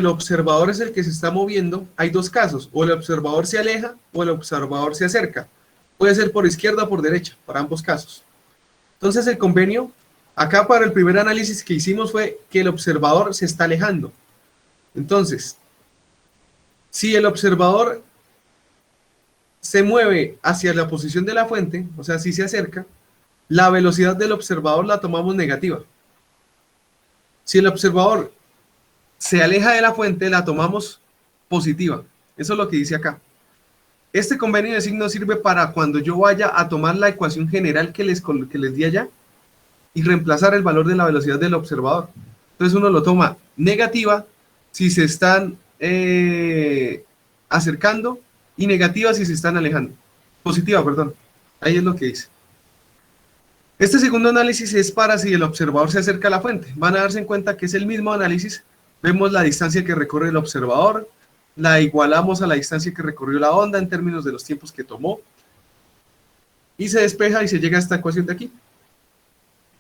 el observador es el que se está moviendo, hay dos casos, o el observador se aleja o el observador se acerca. Puede ser por izquierda o por derecha, para ambos casos. Entonces el convenio, acá para el primer análisis que hicimos fue que el observador se está alejando. Entonces, si el observador se mueve hacia la posición de la fuente, o sea, si se acerca, la velocidad del observador la tomamos negativa. Si el observador se aleja de la fuente, la tomamos positiva. Eso es lo que dice acá. Este convenio de signo sirve para cuando yo vaya a tomar la ecuación general que les di allá y reemplazar el valor de la velocidad del observador. Entonces uno lo toma negativa si se están acercando y negativa si se están alejando. Positiva, perdón. Ahí es lo que dice. Este segundo análisis es para si el observador se acerca a la fuente. Van a darse en cuenta que es el mismo análisis. Vemos la distancia que recorre el observador, la igualamos a la distancia que recorrió la onda en términos de los tiempos que tomó, y se despeja y se llega a esta ecuación de aquí.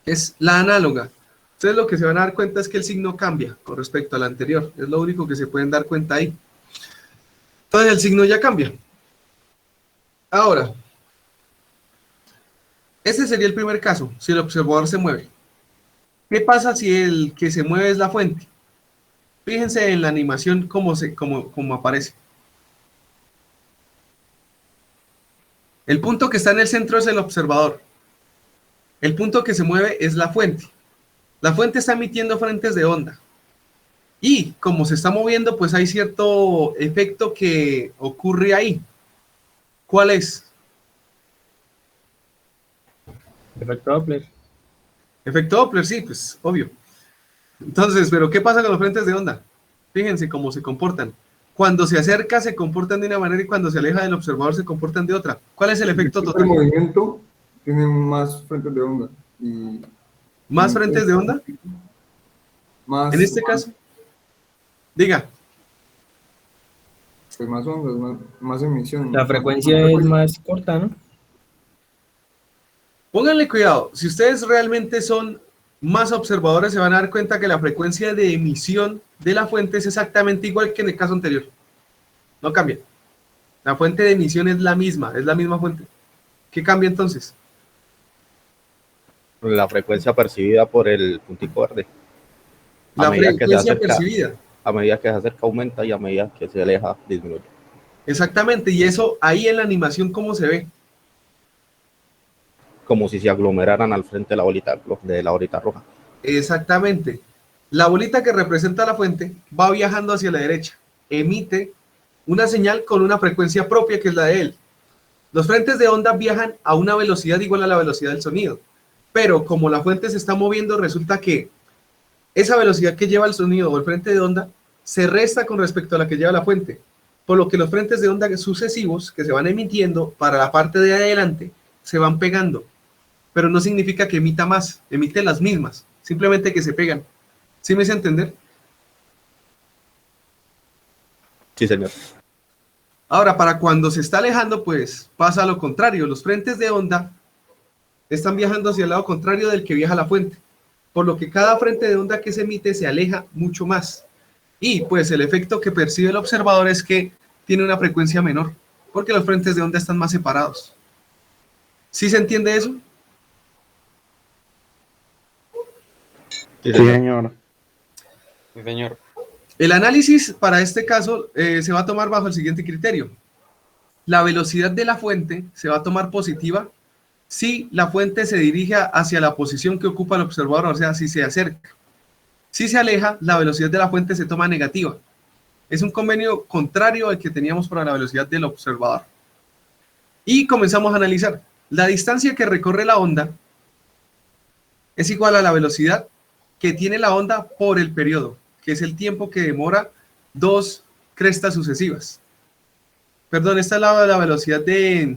Es la análoga. Ustedes lo que se van a dar cuenta es que el signo cambia con respecto al anterior. Es lo único que se pueden dar cuenta ahí. Entonces el signo ya cambia. Ahora, ese sería el primer caso, si el observador se mueve. ¿Qué pasa si el que se mueve es la fuente? Fíjense en la animación cómo aparece. El punto que está en el centro es el observador. El punto que se mueve es la fuente. La fuente está emitiendo frentes de onda. Y como se está moviendo, pues hay cierto efecto que ocurre ahí. ¿Cuál es? Efecto Doppler. Efecto Doppler, sí, pues obvio. Entonces, ¿pero qué pasa con los frentes de onda? Fíjense cómo se comportan. Cuando se acerca se comportan de una manera y cuando se aleja del observador se comportan de otra. ¿Cuál es el efecto total? El movimiento tiene más frentes de onda. Y ¿Más frentes de onda? Más, en este caso, diga. Pues más ondas, más emisión. La frecuencia es más corta, ¿no? Pónganle cuidado, si ustedes realmente son más observadores se van a dar cuenta que la frecuencia de emisión de la fuente es exactamente igual que en el caso anterior. No cambia. La fuente de emisión es la misma fuente. ¿Qué cambia entonces? La frecuencia percibida por el puntico verde. La frecuencia percibida. A medida que se acerca aumenta y a medida que se aleja disminuye. Exactamente, y eso ahí en la animación, ¿cómo se ve? Como si se aglomeraran al frente de la bolita roja. Exactamente. La bolita que representa la fuente va viajando hacia la derecha, emite una señal con una frecuencia propia que es la de él. Los frentes de onda viajan a una velocidad igual a la velocidad del sonido, pero como la fuente se está moviendo, resulta que esa velocidad que lleva el sonido o el frente de onda se resta con respecto a la que lleva la fuente, por lo que los frentes de onda sucesivos que se van emitiendo para la parte de adelante se van pegando, pero no significa que emita más, emite las mismas, simplemente que se pegan. ¿Sí me hice entender? Sí, señor. Ahora, para cuando se está alejando, pues pasa lo contrario. Los frentes de onda están viajando hacia el lado contrario del que viaja la fuente, por lo que cada frente de onda que se emite se aleja mucho más. Y pues el efecto que percibe el observador es que tiene una frecuencia menor, porque los frentes de onda están más separados. ¿Sí se entiende eso? Sí, señor. Sí, señor. El análisis para este caso se va a tomar bajo el siguiente criterio. La velocidad de la fuente se va a tomar positiva si la fuente se dirige hacia la posición que ocupa el observador, o sea, si se acerca. Si se aleja, la velocidad de la fuente se toma negativa. Es un convenio contrario al que teníamos para la velocidad del observador. Y comenzamos a analizar. La distancia que recorre la onda es igual a la velocidad que tiene la onda por el periodo, que es el tiempo que demora dos crestas sucesivas. Perdón, esta es la velocidad de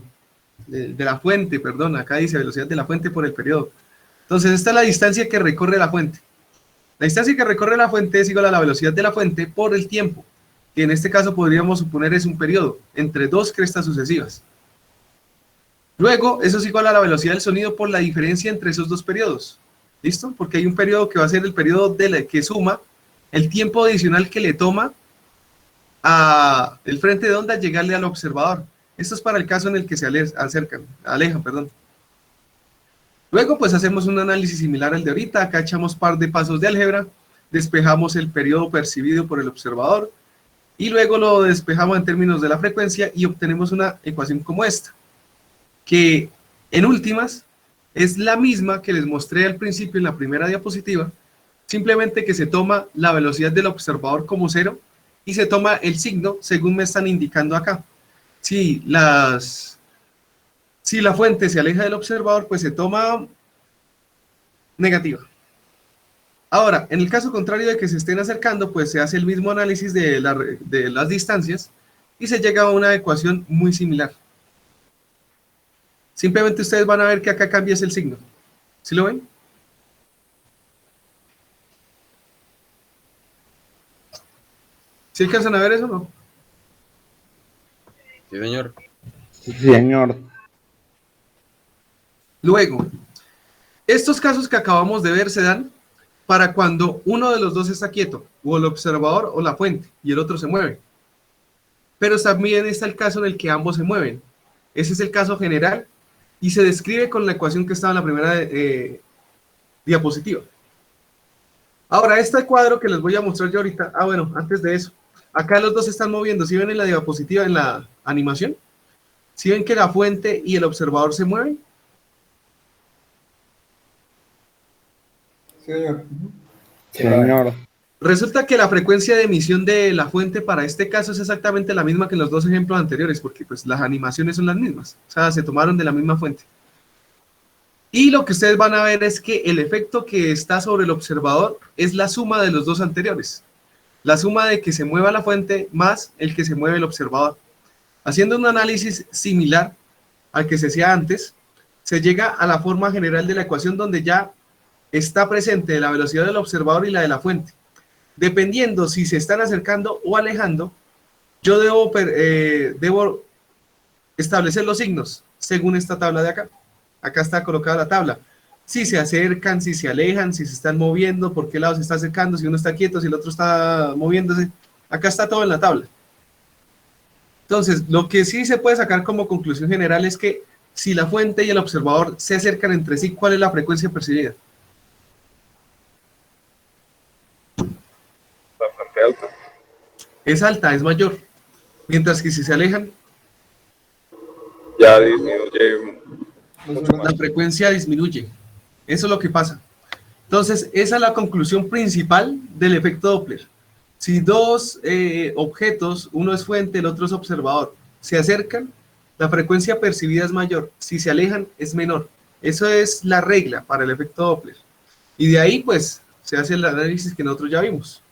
la fuente, perdón, acá dice velocidad de la fuente por el periodo. Entonces, esta es la distancia que recorre la fuente. La distancia que recorre la fuente es igual a la velocidad de la fuente por el tiempo, que en este caso podríamos suponer es un periodo entre dos crestas sucesivas. Luego, eso es igual a la velocidad del sonido por la diferencia entre esos dos periodos. ¿Listo? Porque hay un periodo que va a ser el periodo que suma el tiempo adicional que le toma a el frente de onda llegarle al observador. Esto es para el caso en el que se alejan, perdón. Luego pues hacemos un análisis similar al de ahorita. Acá echamos par de pasos de álgebra, despejamos el periodo percibido por el observador y luego lo despejamos en términos de la frecuencia y obtenemos una ecuación como esta, que en últimas es la misma que les mostré al principio en la primera diapositiva, simplemente que se toma la velocidad del observador como 0 y se toma el signo según me están indicando acá. Si la fuente se aleja del observador, pues se toma negativa. Ahora, en el caso contrario de que se estén acercando, pues se hace el mismo análisis de las distancias y se llega a una ecuación muy similar. Simplemente ustedes van a ver que acá cambia el signo. ¿Sí lo ven? ¿Sí alcanzan a ver eso o no? Sí, señor. Sí, señor. Luego, estos casos que acabamos de ver se dan para cuando uno de los dos está quieto, o el observador o la fuente, y el otro se mueve. Pero también está el caso en el que ambos se mueven. Ese es el caso general y se describe con la ecuación que estaba en la primera diapositiva. Ahora, este cuadro que les voy a mostrar yo ahorita, bueno, antes de eso, acá los dos se están moviendo. ¿Sí ven en la diapositiva, en la animación? ¿Sí ven que la fuente y el observador se mueven? Sí, señor. Señor. Resulta que la frecuencia de emisión de la fuente para este caso es exactamente la misma que en los dos ejemplos anteriores, porque pues las animaciones son las mismas, o sea, se tomaron de la misma fuente. Y lo que ustedes van a ver es que el efecto que está sobre el observador es la suma de los dos anteriores, la suma de que se mueva la fuente más el que se mueve el observador. Haciendo un análisis similar al que se hacía antes, se llega a la forma general de la ecuación donde ya está presente la velocidad del observador y la de la fuente. Dependiendo si se están acercando o alejando, yo debo establecer los signos según esta tabla de acá. Acá está colocada la tabla. Si se acercan, si se alejan, si se están moviendo, por qué lado se está acercando, si uno está quieto, si el otro está moviéndose. Acá está todo en la tabla. Entonces, lo que sí se puede sacar como conclusión general es que si la fuente y el observador se acercan entre sí, ¿cuál es la frecuencia percibida? Bastante alta. Es alta, es mayor. Mientras que si se alejan, Ya disminuye mucho más. la frecuencia disminuye. Eso es lo que pasa. Entonces, esa es la conclusión principal del efecto Doppler. Si dos objetos, uno es fuente, el otro es observador, se acercan, la frecuencia percibida es mayor. Si se alejan, es menor. Eso es la regla para el efecto Doppler. Y de ahí, pues, se hace el análisis que nosotros ya vimos.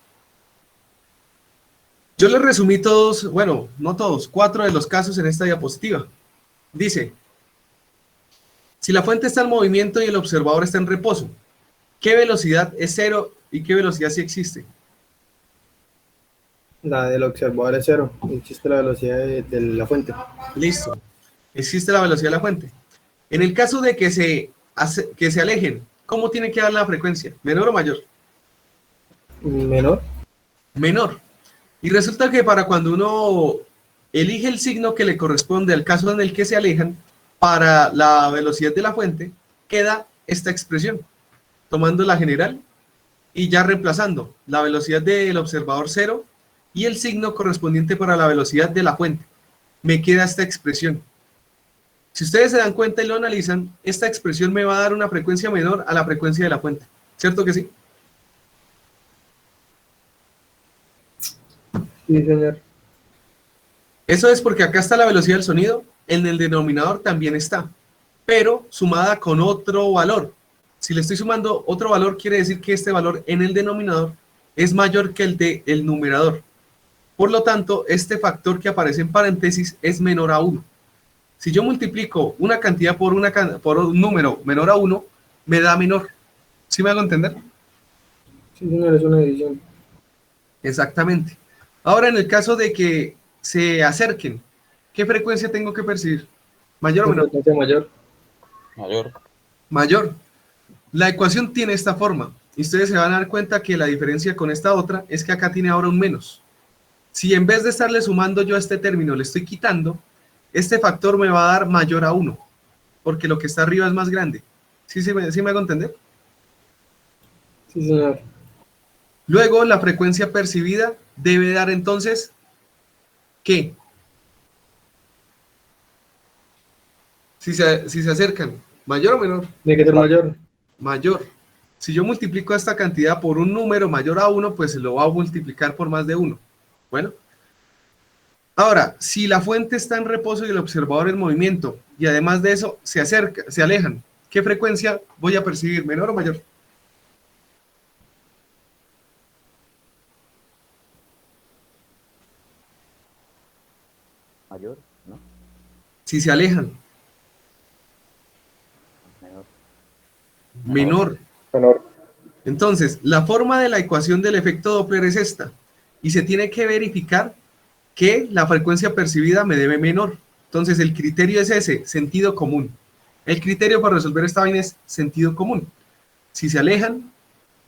Yo les resumí todos, bueno, no todos, 4 de los casos en esta diapositiva. Dice, si la fuente está en movimiento y el observador está en reposo, ¿qué velocidad es 0 y qué velocidad sí existe? La del observador es 0. Existe la velocidad de la fuente. Listo. Existe la velocidad de la fuente. En el caso de que se alejen, ¿cómo tiene que dar la frecuencia? ¿Menor o mayor? Menor. Menor. Y resulta que para cuando uno elige el signo que le corresponde al caso en el que se alejan, para la velocidad de la fuente, queda esta expresión, tomando la general y ya reemplazando la velocidad del observador 0 y el signo correspondiente para la velocidad de la fuente. Me queda esta expresión. Si ustedes se dan cuenta y lo analizan, esta expresión me va a dar una frecuencia menor a la frecuencia de la fuente. ¿Cierto que sí? Sí, señor. Eso es porque acá está la velocidad del sonido, en el denominador también está, pero sumada con otro valor. Si le estoy sumando otro valor, quiere decir que este valor en el denominador es mayor que el del numerador. Por lo tanto, este factor que aparece en paréntesis es menor a 1. Si yo multiplico una cantidad por un número menor a 1, me da menor. ¿Sí me hago entender? Sí, señor, es una división. Exactamente. Ahora, en el caso de que se acerquen, ¿qué frecuencia tengo que percibir? ¿Mayor o menor? Frecuencia mayor. Mayor. Mayor. La ecuación tiene esta forma. Y ustedes se van a dar cuenta que la diferencia con esta otra es que acá tiene ahora un menos. Si en vez de estarle sumando yo a este término le estoy quitando, este factor me va a dar mayor a 1, porque lo que está arriba es más grande. ¿Sí me hago entender? Sí, señor. Luego, la frecuencia percibida debe dar entonces, ¿qué? Si se acercan, ¿mayor o menor? Tiene que ser mayor. Mayor. Si yo multiplico esta cantidad por un número mayor a 1, pues se lo va a multiplicar por más de 1. Bueno. Ahora, si la fuente está en reposo y el observador en movimiento, y además de eso se alejan, ¿qué frecuencia voy a percibir? ¿Menor o mayor? Mayor, ¿no? Si se alejan, Menor. menor. Menor. Entonces, la forma de la ecuación del efecto Doppler es esta, y se tiene que verificar que la frecuencia percibida me debe menor. Entonces, el criterio es ese, sentido común. El criterio para resolver esta vaina es sentido común. Si se alejan,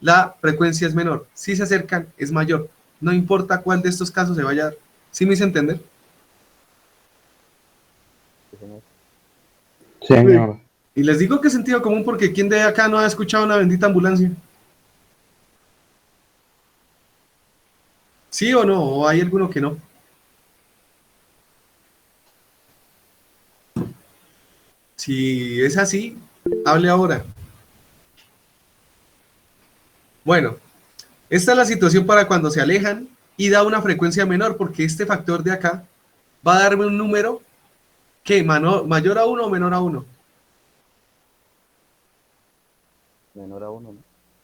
la frecuencia es menor. Si se acercan, es mayor. No importa cuál de estos casos se vaya a dar. ¿Sí me hice entender? Sí, señor. Señor. Y les digo que es sentido común porque ¿quién de acá no ha escuchado una bendita ambulancia? ¿Sí o no? ¿O hay alguno que no? Si es así, hable ahora. Bueno, esta es la situación para cuando se alejan y da una frecuencia menor, porque este factor de acá va a darme un número que mayor a 1 o menor a 1. Menor a 1,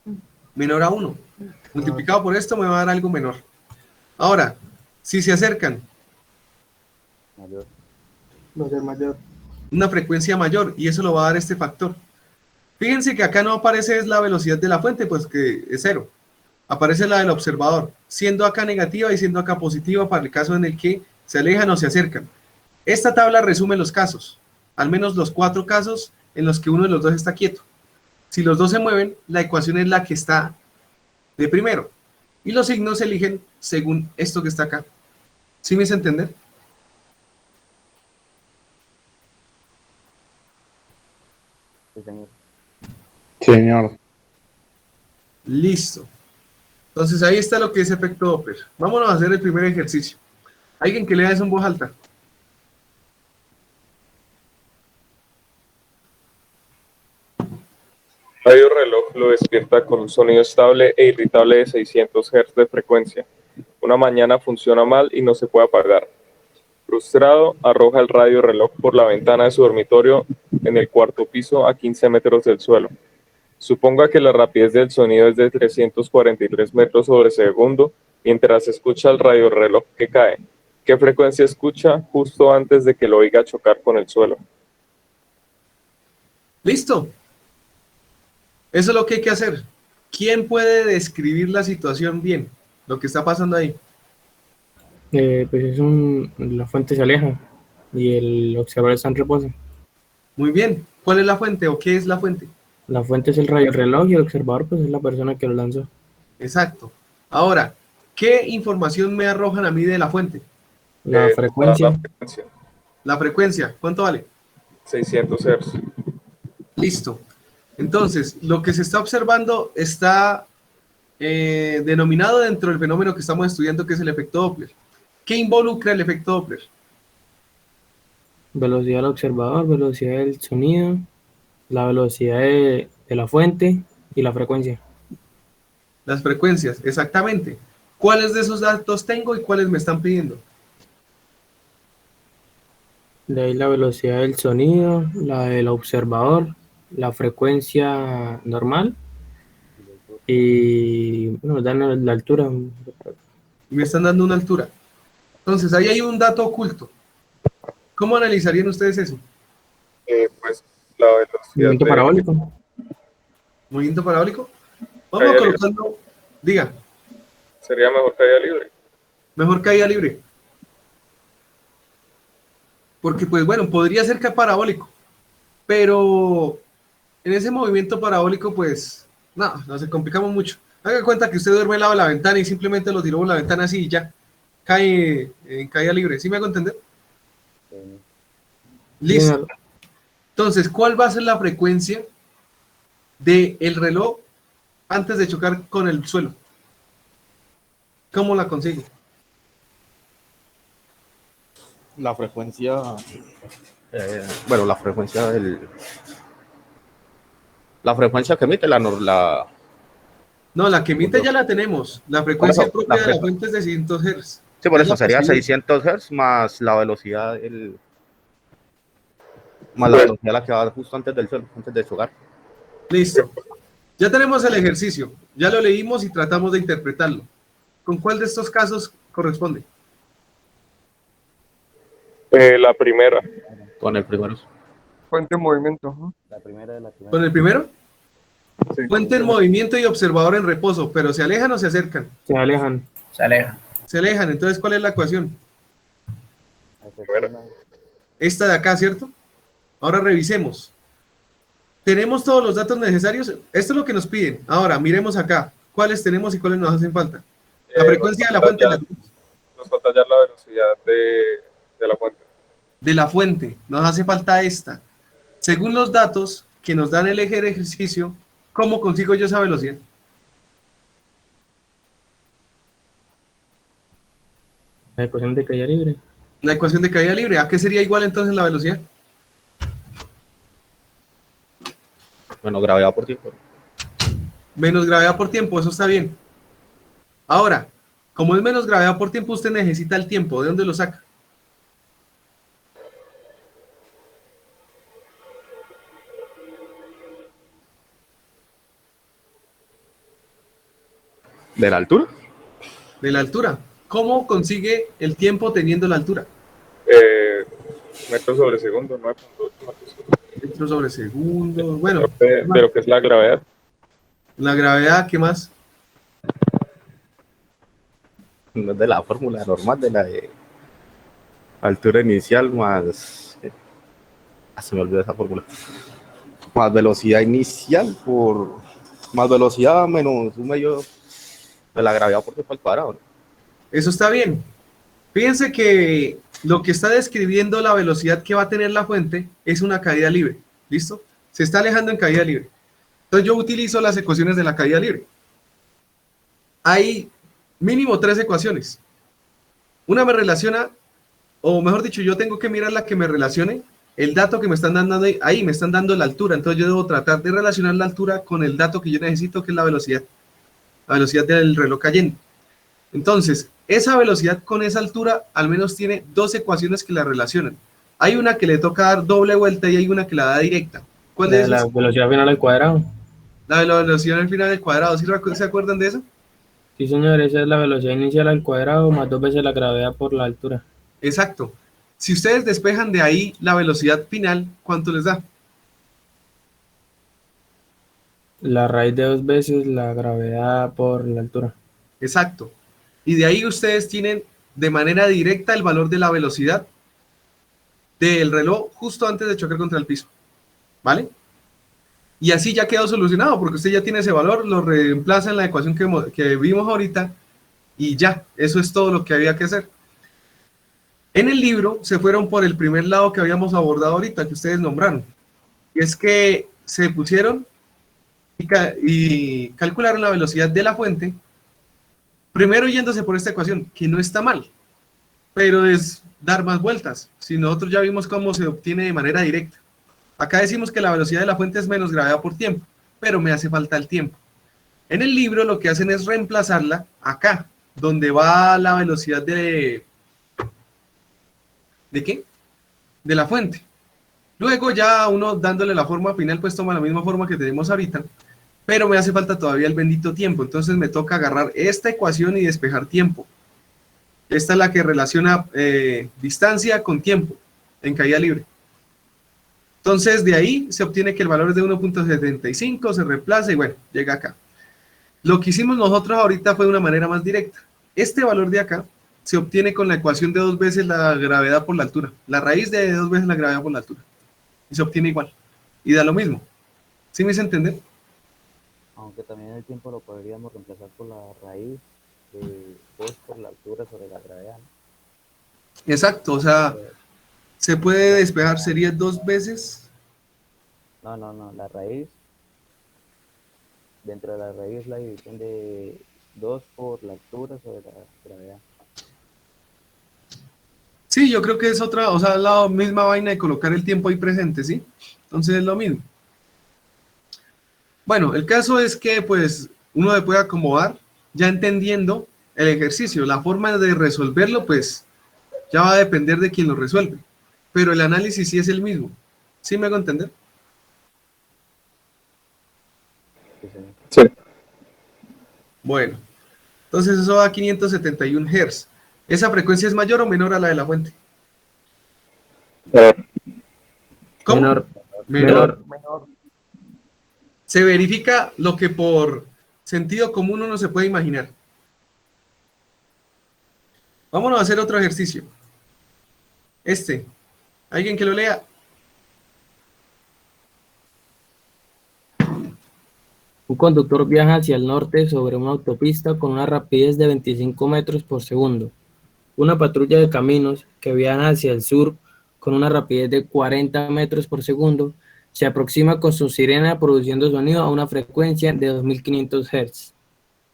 ¿no? Menor a 1. Multiplicado por esto me va a dar algo menor. Ahora, si se acercan, Mayor. Va a ser mayor. una frecuencia mayor, y eso lo va a dar este factor. Fíjense que acá no aparece es la velocidad de la fuente, pues que es 0. Aparece la del observador, siendo acá negativa y siendo acá positiva para el caso en el que se alejan o se acercan. Esta tabla resume los casos, al menos los 4 casos en los que uno de los dos está quieto. Si los dos se mueven, la ecuación es la que está de primero, y los signos se eligen según esto que está acá. ¿Sí me hice entender? Sí, señor. Señor. Listo. Entonces ahí está lo que es efecto Doppler. Vámonos a hacer el primer ejercicio. Alguien que lea eso en voz alta. Radio reloj lo despierta con un sonido estable e irritable de 600 Hz de frecuencia. Una mañana funciona mal y no se puede apagar. Frustrado, arroja el radio reloj por la ventana de su dormitorio en el cuarto piso a 15 metros del suelo. Suponga que la rapidez del sonido es de 343 metros sobre segundo mientras escucha el radio reloj que cae. ¿Qué frecuencia escucha justo antes de que lo oiga chocar con el suelo? Listo. Eso es lo que hay que hacer. ¿Quién puede describir la situación bien? Lo que está pasando ahí. Pues la fuente se aleja y el observador está en reposo. Muy bien. ¿Cuál es la fuente o qué es la fuente? La fuente es el radio reloj y el observador pues es la persona que lo lanzó. Exacto. Ahora, ¿qué información me arrojan a mí de la fuente? La frecuencia. La frecuencia, La frecuencia. ¿Cuánto vale? 600 Hz. Listo. Entonces, lo que se está observando está denominado dentro del fenómeno que estamos estudiando, que es el efecto Doppler. ¿Qué involucra el efecto Doppler? Velocidad del observador, velocidad del sonido, la velocidad de la fuente y la frecuencia. Las frecuencias, exactamente. ¿Cuáles de esos datos tengo y cuáles me están pidiendo? De ahí la velocidad del sonido, la del observador, la frecuencia normal y bueno, dan la altura. Y me están dando una altura. Entonces, ahí hay un dato oculto. ¿Cómo analizarían ustedes eso? Pues la velocidad Movimiento parabólico. ¿Movimiento parabólico? Vamos Caída colocando, diga, sería mejor caída libre. mejor caída libre. Porque, pues bueno, podría ser que parabólico, pero en ese movimiento parabólico, pues No, nos complicamos mucho. Haga cuenta que usted duerme al lado de la ventana y simplemente lo tiró por la ventana así y ya. Cae en caída libre. ¿Sí me hago entender? Listo. Entonces, ¿cuál va a ser la frecuencia del reloj antes de chocar con el suelo? ¿Cómo la consigue? La frecuencia, bueno, la frecuencia que emite No, la que emite ya la tenemos. La frecuencia Por eso, propia de la fuente es de 600 Hz. sí, por Es eso la sería posible. 600 Hz más la velocidad, más la velocidad la que va justo antes del suelo, antes de chocar. Listo. Ya tenemos el ejercicio. Ya lo leímos y tratamos de interpretarlo. ¿Con cuál de estos casos corresponde? La primera. Con el primero. Fuente en movimiento. Ajá. ¿Con el primero? Sí. Fuente en movimiento y observador en reposo, pero ¿se alejan o se acercan? Se alejan. Se aleja. Se alejan. Entonces, ¿cuál es la ecuación? Primera. Esta de acá, ¿cierto? Ahora revisemos. ¿Tenemos todos los datos necesarios? Esto es lo que nos piden. Ahora, miremos acá. ¿Cuáles tenemos y cuáles nos hacen falta? La frecuencia de la fuente. Nos falta ya la velocidad de la fuente. De la fuente. Nos hace falta esta. Según los datos que nos dan el eje de ejercicio, ¿cómo consigo yo esa velocidad? La ecuación de caída libre. La ecuación de caída libre. ¿A qué sería igual entonces la velocidad? Bueno, gravedad por tiempo. Menos gravedad por tiempo, eso está bien. Ahora, como es menos gravedad por tiempo, usted necesita el tiempo. ¿De dónde lo saca? ¿De la altura? De la altura. ¿Cómo consigue el tiempo teniendo la altura? Metros sobre segundo, 9.8 metros. Metros sobre segundo. Bueno, De lo que es la gravedad. la gravedad, ¿qué más? No es de la fórmula normal, de la de altura inicial más... se me olvidó esa fórmula. Más velocidad inicial por... Más velocidad menos un medio de la gravedad por tiempo al cuadrado, ¿no? Eso está bien. Fíjense que lo que está describiendo la velocidad que va a tener la fuente es una caída libre. ¿Listo? Se está alejando en caída libre. Entonces yo utilizo las ecuaciones de la caída libre. Hay mínimo 3 ecuaciones. Una me relaciona, o mejor dicho, yo tengo que mirar la que me relacione el dato que me están dando ahí, me están dando la altura. Entonces yo debo tratar de relacionar la altura con el dato que yo necesito, que es la velocidad del reloj cayendo. Entonces, esa velocidad con esa altura al menos tiene 2 ecuaciones que la relacionan. Hay una que le toca dar doble vuelta y hay una que la da directa. ¿Cuál es La velocidad final al cuadrado. La velocidad al final del cuadrado? ¿Sí se acuerdan de eso? Sí, señor, esa es la velocidad inicial al cuadrado más 2 veces la gravedad por la altura. Exacto. Si ustedes despejan de ahí la velocidad final, ¿cuánto les da? La raíz de 2 veces la gravedad por la altura. Exacto. Y de ahí ustedes tienen de manera directa el valor de la velocidad del reloj justo antes de chocar contra el piso. ¿Vale? Y así ya quedó solucionado, porque usted ya tiene ese valor, lo reemplaza en la ecuación que vimos ahorita, y ya, eso es todo lo que había que hacer. En el libro se fueron por el primer lado que habíamos abordado ahorita, que ustedes nombraron. Y es que se pusieron y calcularon la velocidad de la fuente, primero yéndose por esta ecuación, que no está mal, pero es dar más vueltas. Si nosotros ya vimos cómo se obtiene de manera directa. Acá decimos que la velocidad de la fuente es menos gravedad por tiempo, pero me hace falta el tiempo. En el libro lo que hacen es reemplazarla acá, donde va la velocidad ¿de qué? De la fuente. Luego ya uno dándole la forma final, pues toma la misma forma que tenemos ahorita, pero me hace falta todavía el bendito tiempo. Entonces me toca agarrar esta ecuación y despejar tiempo. Esta es la que relaciona distancia con tiempo en caída libre. Entonces de ahí se obtiene que el valor es de 1.75, se reemplaza y bueno, llega acá. Lo que hicimos nosotros ahorita fue de una manera más directa. Este valor de acá se obtiene con la ecuación de 2 veces la gravedad por la altura. La raíz de 2 veces la gravedad por la altura. Y se obtiene igual. Y da lo mismo. ¿Sí me hice entender? Aunque también el tiempo lo podríamos reemplazar por la raíz de 2 por la altura sobre la gravedad, ¿no? Exacto, o sea, se puede despejar, sería 2 veces. No, la raíz, dentro de la raíz la división de 2 por la altura sobre la gravedad. Sí, yo creo que es otra, o sea, la misma vaina de colocar el tiempo ahí presente, ¿sí? Entonces es lo mismo. Bueno, el caso es que pues uno se puede acomodar ya entendiendo el ejercicio. La forma de resolverlo pues ya va a depender de quien lo resuelve, pero el análisis sí es el mismo. ¿Sí me hago entender? Sí, señor. Sí. Bueno, entonces eso va a 571 Hz. ¿Esa frecuencia es mayor o menor a la de la fuente? ¿Cómo? Menor. Menor. Menor. Se verifica lo que por sentido común uno se puede imaginar. Vámonos a hacer otro ejercicio. ¿Alguien que lo lea? Un conductor viaja hacia el norte sobre una autopista con una rapidez de 25 metros por segundo. Una patrulla de caminos que viaja hacia el sur con una rapidez de 40 metros por segundo se aproxima con su sirena produciendo sonido a una frecuencia de 2500 Hz.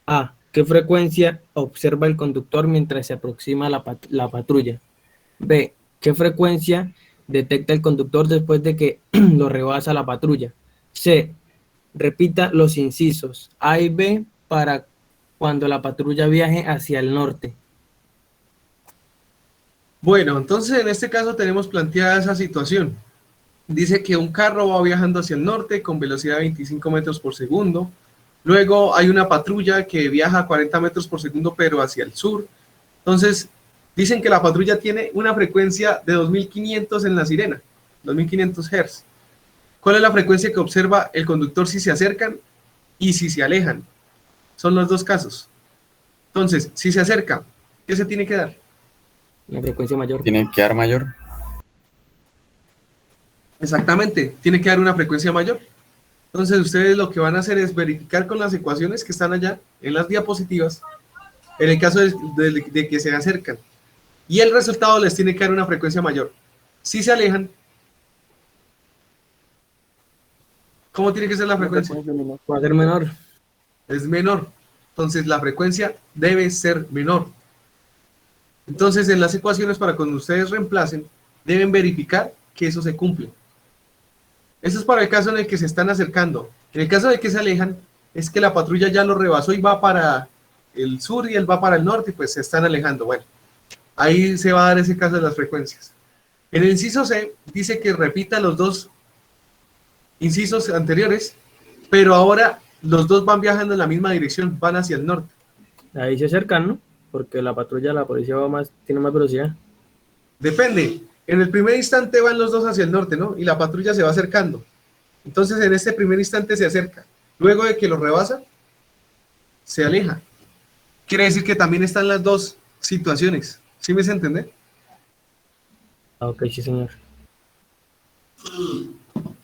A. ¿Qué frecuencia observa el conductor mientras se aproxima la patrulla? B. ¿Qué frecuencia detecta el conductor después de que lo rebasa la patrulla? C. Repita los incisos A y B para cuando la patrulla viaje hacia el norte. Bueno, entonces en este caso tenemos planteada esa situación. Dice que un carro va viajando hacia el norte con velocidad de 25 metros por segundo. Luego hay una patrulla que viaja a 40 metros por segundo, pero hacia el sur. Entonces, dicen que la patrulla tiene una frecuencia de 2500 en la sirena, 2500 Hz. ¿Cuál es la frecuencia que observa el conductor si se acercan y si se alejan? Son los dos casos. Entonces, si se acerca, ¿qué se tiene que dar? Una frecuencia mayor. Tiene que dar mayor. Exactamente, tiene que dar una frecuencia mayor. Entonces, ustedes lo que van a hacer es verificar con las ecuaciones que están allá en las diapositivas, en el caso de que se acercan. Y el resultado les tiene que dar una frecuencia mayor. Si se alejan, ¿cómo tiene que ser la frecuencia? Va a ser menor. Es menor. Entonces, la frecuencia debe ser menor. Entonces, en las ecuaciones, para cuando ustedes reemplacen, deben verificar que eso se cumple. Eso es para el caso en el que se están acercando. En el caso de que se alejan, es que la patrulla ya lo rebasó y va para el sur y él va para el norte y pues se están alejando. Bueno, ahí se va a dar ese caso de las frecuencias. En el inciso C dice que repita los dos incisos anteriores, pero ahora los dos van viajando en la misma dirección, van hacia el norte. Ahí se acercan, ¿no? Porque la patrulla, la policía tiene más velocidad. Depende. En el primer instante van los dos hacia el norte, ¿no? Y la patrulla se va acercando. Entonces, en este primer instante se acerca. Luego de que lo rebasa, se aleja. Quiere decir que también están las dos situaciones. ¿Sí me hace entender? Ah, ok, sí, señor.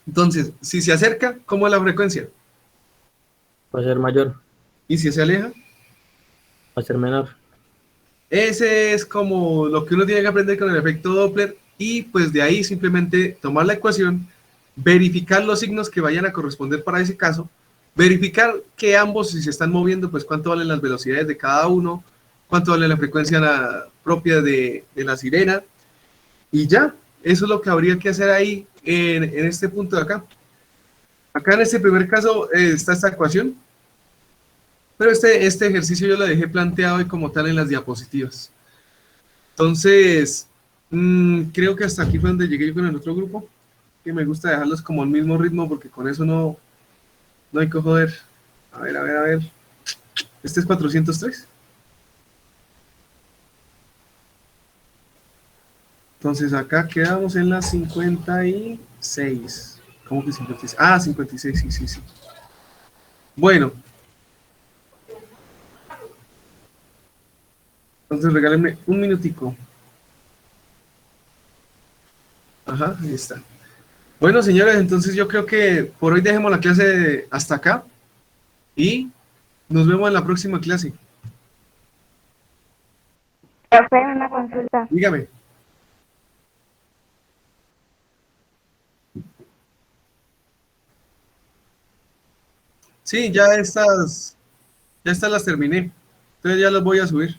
Entonces, si se acerca, ¿cómo es la frecuencia? Va a ser mayor. Y si se aleja, Va a ser menor. ese es como lo que uno tiene que aprender con el efecto Doppler y pues de ahí simplemente tomar la ecuación, verificar los signos que vayan a corresponder para ese caso, verificar que ambos, si se están moviendo, pues cuánto valen las velocidades de cada uno, cuánto vale la frecuencia propia de la sirena, y ya, eso es lo que habría que hacer ahí en este punto de acá. Acá en este primer caso está esta ecuación, pero este ejercicio yo lo dejé planteado y como tal en las diapositivas. Entonces, creo que hasta aquí fue donde llegué yo con el otro grupo, que me gusta dejarlos como al mismo ritmo porque con eso no hay que joder. A ver. Este es 403. Entonces acá quedamos en la 56. ¿Cómo que 56? Ah, 56, sí. Bueno. Entonces regálenme un minutico. Ajá, ahí está. Bueno, señores, entonces yo creo que por hoy dejemos la clase hasta acá. Y nos vemos en la próxima clase. Profe, una consulta. Dígame. Sí, ya estas las terminé. Entonces ya las voy a subir.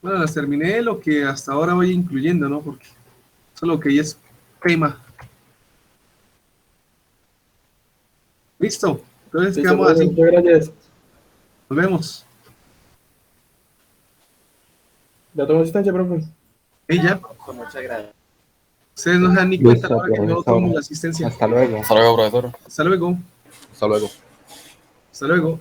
Bueno, las terminé lo que hasta ahora voy incluyendo, ¿no? Porque eso es lo que ya es tema. Listo. Entonces Listo, quedamos profe, así. muchas gracias. Nos vemos. ¿Ya tomó asistencia, profe? Y ya. Muchas gracias. Ustedes no se dan ni cuenta Listo, ahora que yo profesor. tomo la asistencia. Hasta luego. Hasta luego, profesor. Hasta luego. Hasta luego. Hasta luego.